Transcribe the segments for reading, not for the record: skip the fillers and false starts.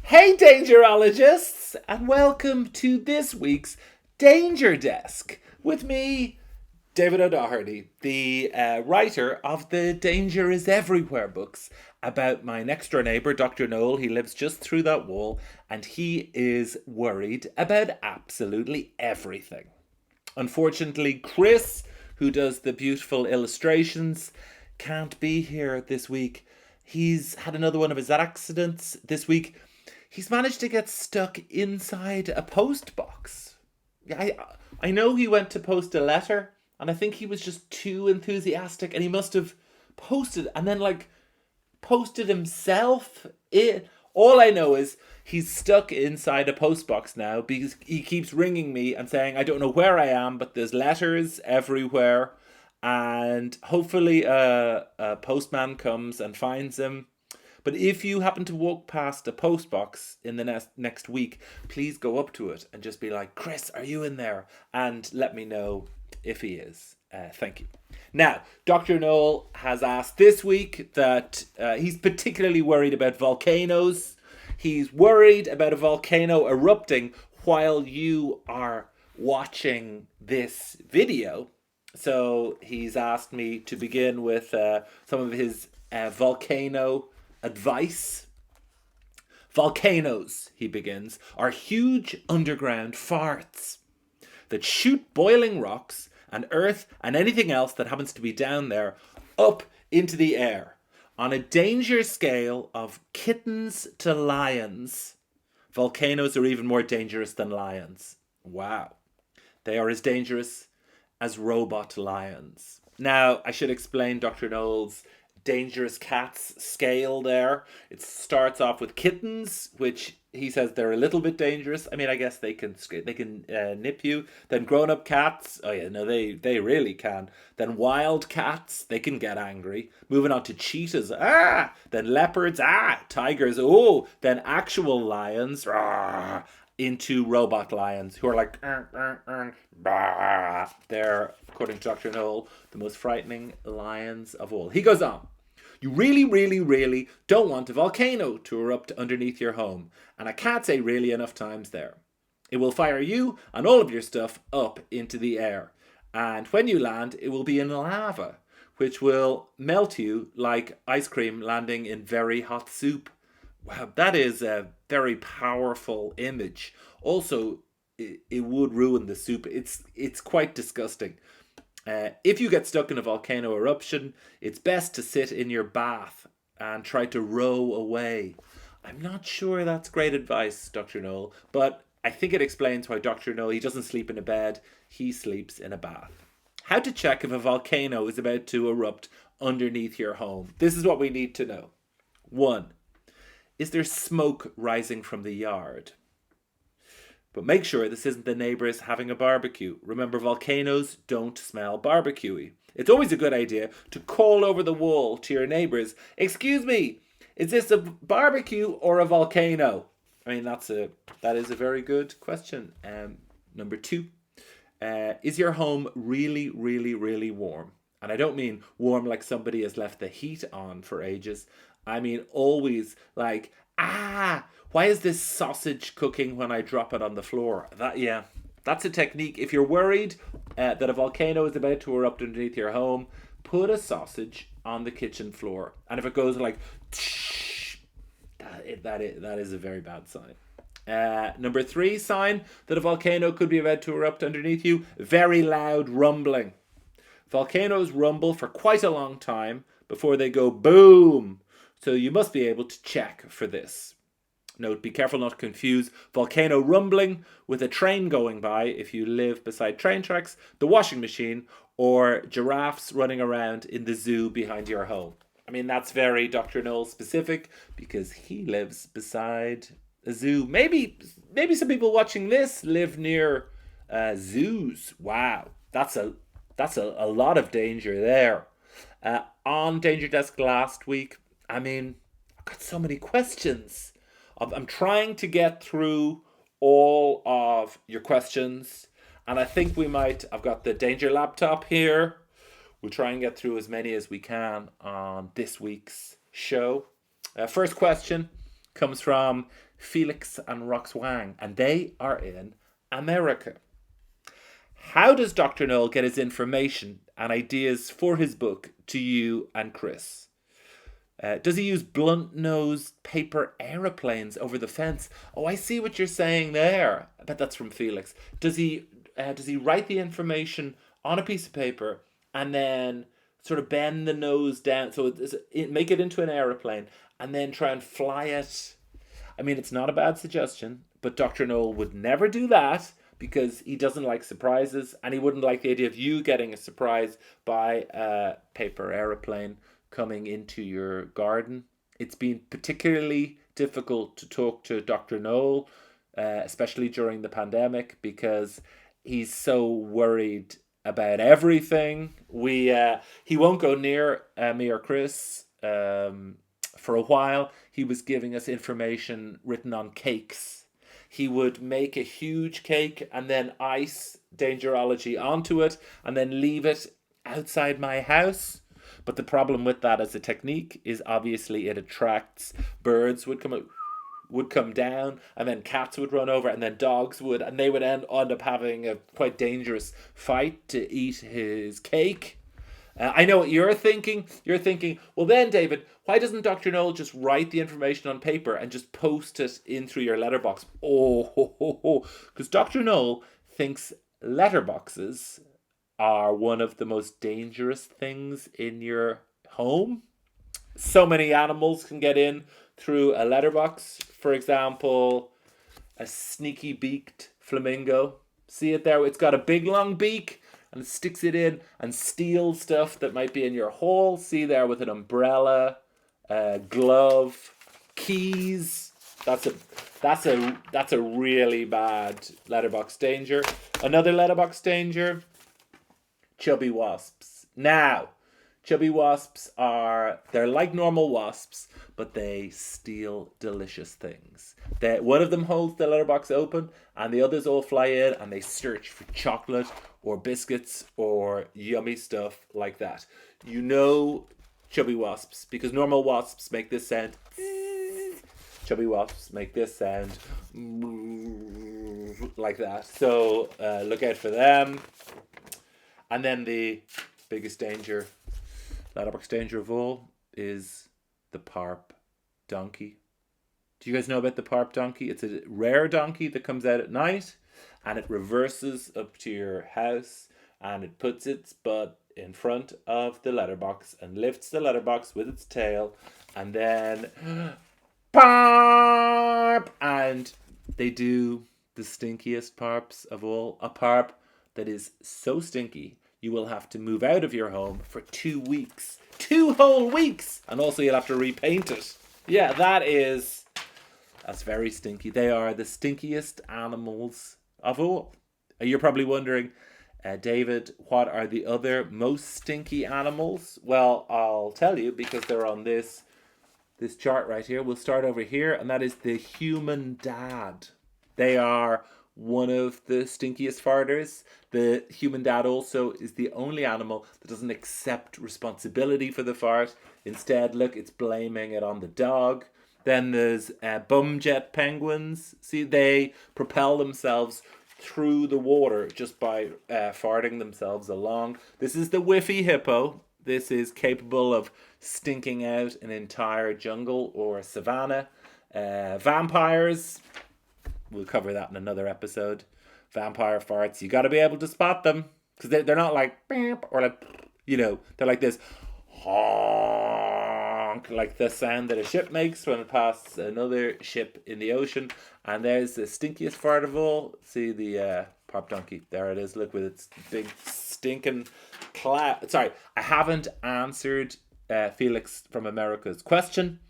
Hey, dangerologists, and welcome to this week's Danger Desk with me, David O'Doherty, the writer of the Danger is Everywhere books about my next door neighbour, Dr. Knoll. He lives just through that wall, and he is worried about absolutely everything. Unfortunately, Chris, who does the beautiful illustrations, can't be here this week. He's had another one of his accidents this week. He's managed to get stuck inside a post box. I know he went to post a letter, and I think he was just too enthusiastic, and he must have posted and then posted himself. All I know is he's stuck inside a post box now because he keeps ringing me and saying, I don't know where I am, but there's letters everywhere. And hopefully a postman comes and finds him. But if you happen to walk past a post box in the next week, please go up to it and just be like, Chris, are you in there? And let me know if he is. Thank you. Now, Dr. Knoll has asked this week that he's particularly worried about volcanoes. He's worried about a volcano erupting while you are watching this video. So he's asked me to begin with some of his volcano advice. Volcanoes, he begins, are huge underground farts that shoot boiling rocks and earth and anything else that happens to be down there up into the air. On a danger scale of kittens to lions, volcanoes are even more dangerous than lions. Wow. They are as dangerous as robot lions. Now, I should explain Dr. Knoll's dangerous cats scale there. It starts off with kittens, which he says they're a little bit dangerous. I mean, I guess they can nip you. Then grown-up cats, oh yeah, no, they really can. Then wild cats, they can get angry. Moving on to cheetahs, then leopards, tigers, then actual lions, into robot lions who are like, they're, according to Dr. Knoll, the most frightening lions of all. He goes on. You really, really, really don't want a volcano to erupt underneath your home. And I can't say really enough times there. It will fire you and all of your stuff up into the air. And when you land, it will be in lava, which will melt you like ice cream landing in very hot soup. Wow, that is a very powerful image. Also, it would ruin the soup. It's quite disgusting. If you get stuck in a volcano eruption, it's best to sit in your bath and try to row away. I'm not sure that's great advice, Dr. Knoll, but I think it explains why Dr. Knoll, he doesn't sleep in a bed, he sleeps in a bath. How to check if a volcano is about to erupt underneath your home. This is what we need to know. 1. Is there smoke rising from the yard? But make sure this isn't the neighbours having a barbecue. Remember, volcanoes don't smell barbecuey. It's always a good idea to call over the wall to your neighbours, excuse me, is this a barbecue or a volcano? I mean, that is a very good question. Number 2, is your home really, really, really warm? And I don't mean warm like somebody has left the heat on for ages. I mean always like, why is this sausage cooking when I drop it on the floor? That's a technique. If you're worried that a volcano is about to erupt underneath your home, put a sausage on the kitchen floor. And if it goes like, that is a very bad sign. Number 3 sign that a volcano could be about to erupt underneath you, very loud rumbling. Volcanoes rumble for quite a long time before they go boom. So you must be able to check for this. Note, be careful not to confuse volcano rumbling with a train going by if you live beside train tracks, the washing machine, or giraffes running around in the zoo behind your home. I mean, that's very Dr. Knoll specific because he lives beside a zoo. Maybe some people watching this live near zoos. Wow, that's a lot of danger there. On Danger Desk last week, I mean, I've got so many questions. I'm trying to get through all of your questions, and I think I've got the Danger laptop here. We'll try and get through as many as we can on this week's show. First question, comes from Felix and Rox Wang, and they are in America. How does Dr. Knoll get his information and ideas for his book to you and Chris? Does he use blunt-nosed paper aeroplanes over the fence? Oh, I see what you're saying there. I bet that's from Felix. Does he write the information on a piece of paper and then sort of bend the nose down so make it into an aeroplane and then try and fly it? I mean, it's not a bad suggestion, but Dr. Knoll would never do that because he doesn't like surprises, and he wouldn't like the idea of you getting a surprise by a paper aeroplane coming into your garden. It's been particularly difficult to talk to Dr. Knoll, especially during the pandemic, because he's so worried about everything. He won't go near me or Chris for a while. He was giving us information written on cakes. He would make a huge cake and then ice Dangerology onto it and then leave it outside my house. But the problem with that as a technique is obviously it attracts birds would come down, and then cats would run over, and then dogs would, and they would end up having a quite dangerous fight to eat his cake. I know what you're thinking. You're thinking, well then, David, why doesn't Dr. Knoll just write the information on paper and just post it in through your letterbox? Because Dr. Knoll thinks letterboxes are one of the most dangerous things in your home. So many animals can get in through a letterbox. For example, a sneaky beaked flamingo. See it there? It's got a big long beak and it sticks it in and steals stuff that might be in your hall. See there with an umbrella, a glove, keys. That's a really bad letterbox danger. Another letterbox danger, chubby wasps. Now, chubby wasps they're like normal wasps, but they steal delicious things. One of them holds the letterbox open and the others all fly in and they search for chocolate or biscuits or yummy stuff like that. You know chubby wasps because normal wasps make this sound. Chubby wasps make this sound like that. So look out for them. And then the biggest danger, letterbox danger of all, is the parp donkey. Do you guys know about the parp donkey? It's a rare donkey that comes out at night and it reverses up to your house and it puts its butt in front of the letterbox and lifts the letterbox with its tail and then parp! And they do the stinkiest parps of all. A parp that is so stinky you will have to move out of your home for 2 weeks. 2 whole weeks! And also you'll have to repaint it. Yeah, that's very stinky. They are the stinkiest animals of all. You're probably wondering, David, what are the other most stinky animals? Well, I'll tell you because they're on this chart right here. We'll start over here, and that is the human dad. They are one of the stinkiest farters. The human dad also is the only animal that doesn't accept responsibility for the fart. Instead, look, it's blaming it on the dog. Then there's bumjet penguins. See, they propel themselves through the water just by farting themselves along. This is the whiffy hippo. This is capable of stinking out an entire jungle or savannah. Vampires, we'll cover that in another episode. Vampire farts, you got to be able to spot them because they're not like or like, they're like this honk, like the sound that a ship makes when it passes another ship in the ocean. And there's the stinkiest fart of all. See the parp donkey. There it is. Look with its big stinking cloud. Sorry, I haven't answered Felix from America's question,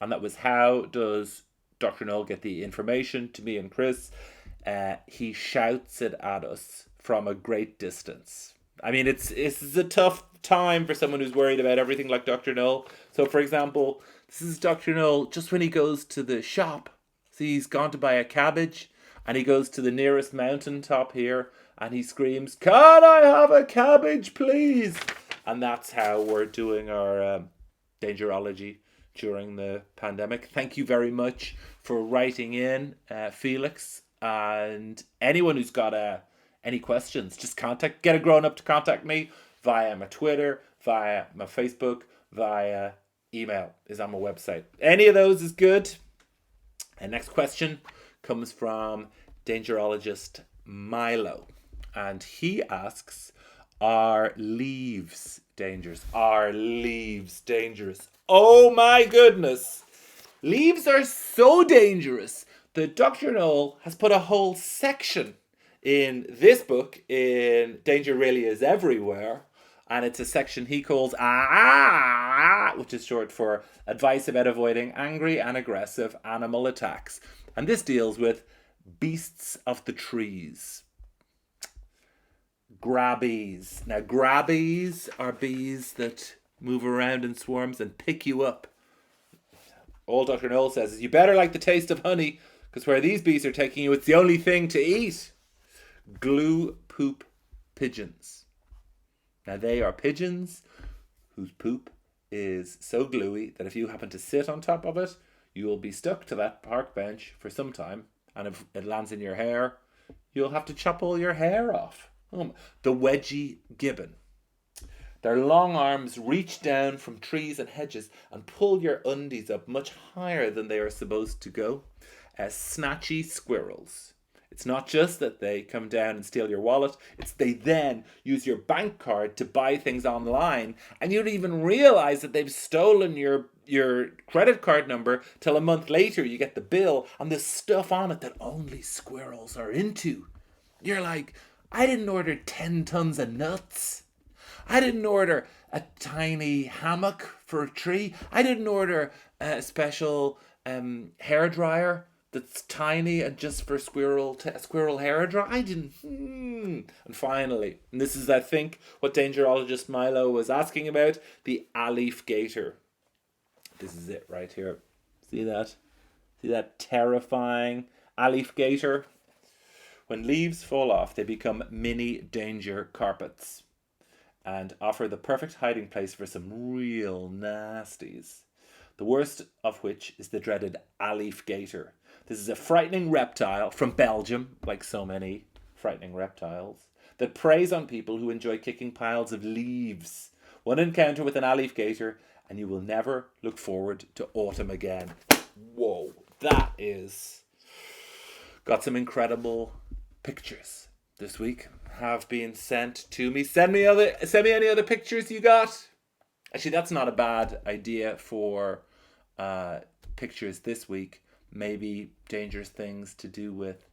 and that was how does Dr. Knoll get the information to me and Chris? He shouts it at us from a great distance. I mean, it's a tough time for someone who's worried about everything like Dr. Knoll. So, for example, this is Dr. Knoll just when he goes to the shop. See, he's gone to buy a cabbage, and he goes to the nearest mountain top here, and he screams, "Can I have a cabbage, please?" And that's how we're doing our Dangerology during the pandemic. Thank you very much for writing in, Felix. And anyone who's got any questions, just get a grown up to contact me via my Twitter, via my Facebook, via email is on my website. Any of those is good. And next question comes from Dangerologist Milo. And he asks, are leaves dangerous? Are leaves dangerous? Oh my goodness. Leaves are so dangerous that Dr. Knoll has put a whole section in this book in Danger Really Is Everywhere. And it's a section he calls which is short for Advice About Avoiding Angry and Aggressive Animal Attacks. And this deals with beasts of the trees. Grabbies. Now, grabbies are bees that move around in swarms and pick you up. All Dr. Knoll says is you better like the taste of honey, because where these bees are taking you, it's the only thing to eat. Glue poop pigeons. Now, they are pigeons whose poop is so gluey that if you happen to sit on top of it, you will be stuck to that park bench for some time. And if it lands in your hair, you'll have to chop all your hair off. The wedgie gibbon. Their long arms reach down from trees and hedges and pull your undies up much higher than they are supposed to go. As snatchy squirrels. It's not just that they come down and steal your wallet, it's they then use your bank card to buy things online, and you don't even realize that they've stolen your credit card number till a month later you get the bill and there's stuff on it that only squirrels are into. You're like, I didn't order 10 tons of nuts. I didn't order a tiny hammock for a tree. I didn't order a special hair dryer that's tiny and just for squirrel hair dryer. I didn't. And finally, and this is, I think, what Dangerologist Milo was asking about, the Alif gator. This is it right here. See that? See that terrifying Alif gator? When leaves fall off, they become mini danger carpets and offer the perfect hiding place for some real nasties. The worst of which is the dreaded Alif gator. This is a frightening reptile from Belgium, like so many frightening reptiles, that preys on people who enjoy kicking piles of leaves. One encounter with an Alif gator and you will never look forward to autumn again. Whoa, that is... Got some incredible pictures this week have been sent to me. Send me any other pictures you got. Actually, that's not a bad idea for pictures this week. Maybe dangerous things to do with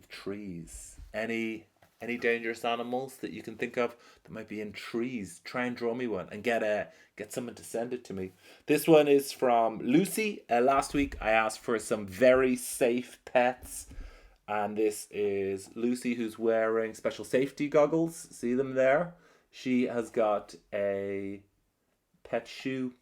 trees. Any dangerous animals that you can think of that might be in trees? Try and draw me one and get someone to send it to me. This one is from Lucy. Last week I asked for some very safe pets. And this is Lucy, who's wearing special safety goggles. See them there? She has got a pet shoe.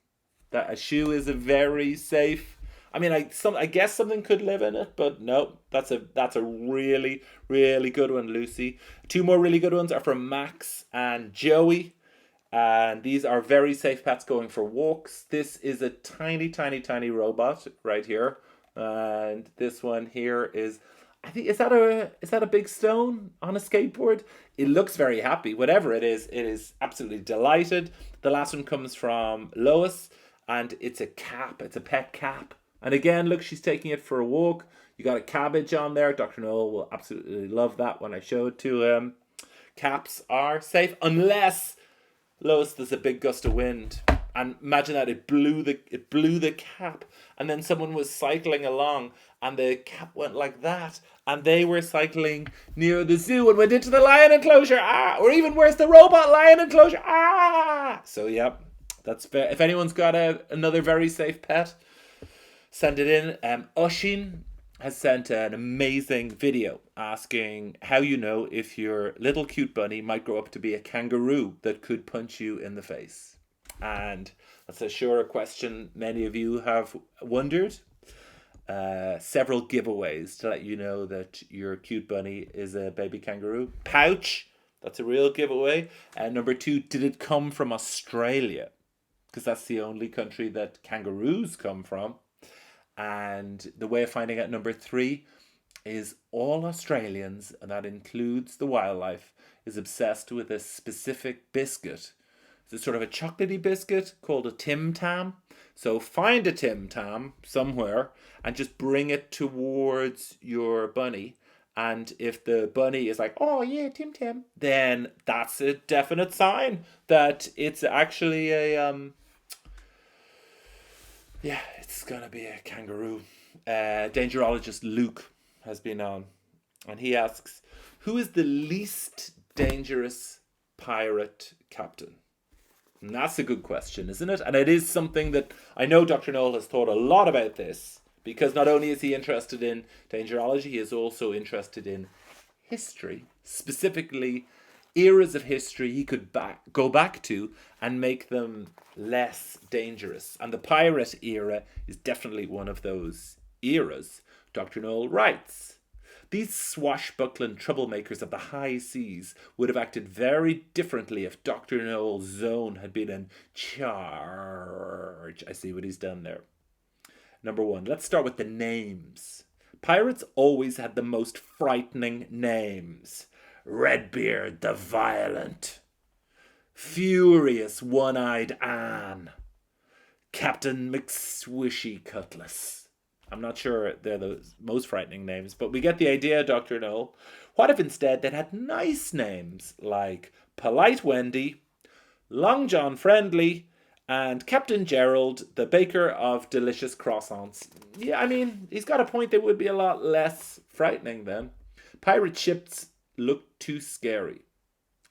A shoe is a very safe. I mean, I guess something could live in it, but no, that's a really, really good one, Lucy. Two more really good ones are from Max and Joey. And these are very safe pets going for walks. This is a tiny, tiny, tiny robot right here. And this one here is... I think is that a big stone on a skateboard? It looks very happy. Whatever it is absolutely delighted. The last one comes from Lois, and it's a cap. It's a pet cap. And again, look, she's taking it for a walk. You got a cabbage on there. Dr. Knoll will absolutely love that when I show it to him. Caps are safe unless, Lois, there's a big gust of wind. And imagine that it blew the cap, and then someone was cycling along, and the cap went like that, and they were cycling near the zoo and went into the lion enclosure. Or even worse, the robot lion enclosure. So yeah, that's fair. If anyone's got another very safe pet, send it in. Oshin has sent an amazing video asking how you know if your little cute bunny might grow up to be a kangaroo that could punch you in the face. And that's a question many of you have wondered. Several giveaways to let you know that your cute bunny is a baby kangaroo. Pouch, that's a real giveaway. And number 2, did it come from Australia? because that's the only country that kangaroos come from. And the way of finding out number 3 is all Australians, and that includes the wildlife, is obsessed with a specific biscuit. It's sort of a chocolatey biscuit called a Tim Tam. So find a Tim Tam somewhere and just bring it towards your bunny. And if the bunny is like, oh yeah, Tim Tam, then that's a definite sign that it's actually it's gonna be a kangaroo. Dangerologist Luke has been on, and he asks, who is the least dangerous pirate captain? And that's a good question, isn't it? And it is something that I know Dr. Knoll has thought a lot about this, because not only is he interested in dangerology, he is also interested in history, specifically eras of history he could go back to and make them less dangerous. And the pirate era is definitely one of those eras. Dr. Knoll writes, these swashbuckling troublemakers of the high seas would have acted very differently if Dr. Knoll's zone had been in charge. I see what he's done there. Number 1, let's start with the names. Pirates always had the most frightening names. Redbeard the Violent, Furious One-Eyed Anne, Captain McSwishy Cutlass. I'm not sure they're the most frightening names, but we get the idea, Dr. Knoll. What if instead they'd had nice names like Polite Wendy, Long John Friendly, and Captain Gerald, the baker of delicious croissants? Yeah, I mean, he's got a point. They would be a lot less frightening then. Pirate ships look too scary.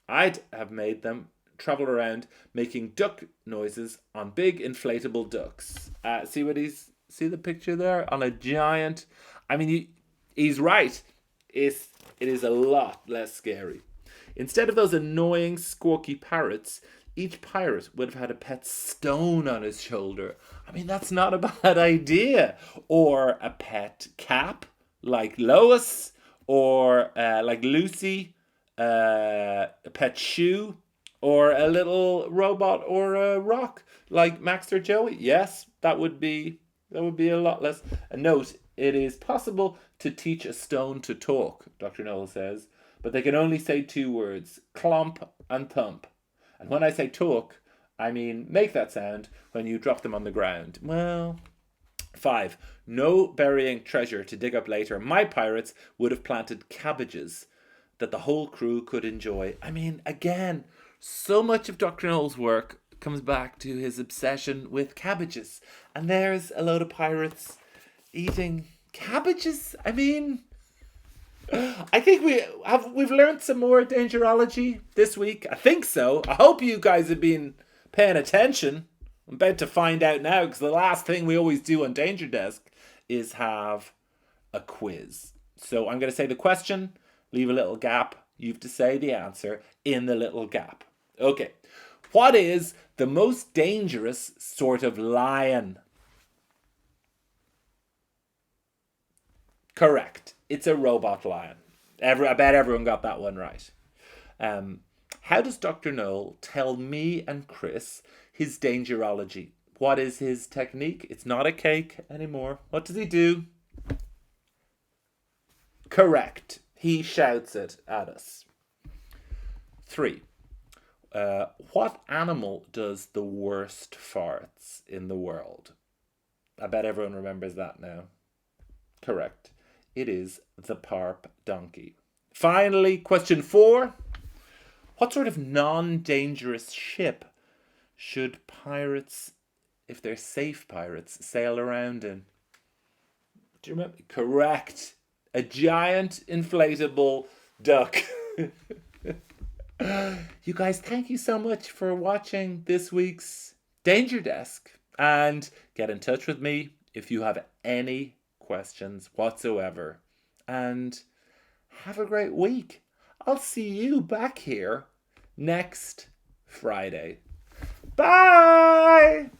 I'd have made them travel around making duck noises on big inflatable ducks. See the picture there on a giant? I mean, he's right. It is a lot less scary. Instead of those annoying squawky parrots, each pirate would have had a pet stone on his shoulder. I mean, that's not a bad idea. Or a pet cap, like Lois, or like Lucy, a pet shoe, or a little robot or a rock, like Max or Joey. Yes, that would be a lot less. A note, it is possible to teach a stone to talk, Dr. Knoll says, but they can only say 2 words, clomp and thump. And when I say talk, I mean make that sound when you drop them on the ground. Well, 5, no burying treasure to dig up later. My pirates would have planted cabbages that the whole crew could enjoy. I mean, again, so much of Dr. Knoll's work comes back to his obsession with cabbages. And there's a load of pirates eating cabbages. I mean, I think we've learned some more dangerology this week. I think so. I hope you guys have been paying attention. I'm about to find out now, because the last thing we always do on Danger Desk is have a quiz. So I'm going to say the question, leave a little gap. You have to say the answer in the little gap. Okay. What is the most dangerous sort of lion? Correct. It's a robot lion. I bet everyone got that one right. How does Dr. Knoll tell me and Chris his dangerology? What is his technique? It's not a cake anymore. What does he do? Correct. He shouts it at us. 3. What animal does the worst farts in the world? I bet everyone remembers that now. Correct. It is the parp donkey. Finally, question 4. What sort of non-dangerous ship should pirates, if they're safe pirates, sail around in? Do you remember? Correct. A giant inflatable duck. You guys, thank you so much for watching this week's Danger Desk. And get in touch with me if you have any questions whatsoever. And have a great week. I'll see you back here next Friday. Bye!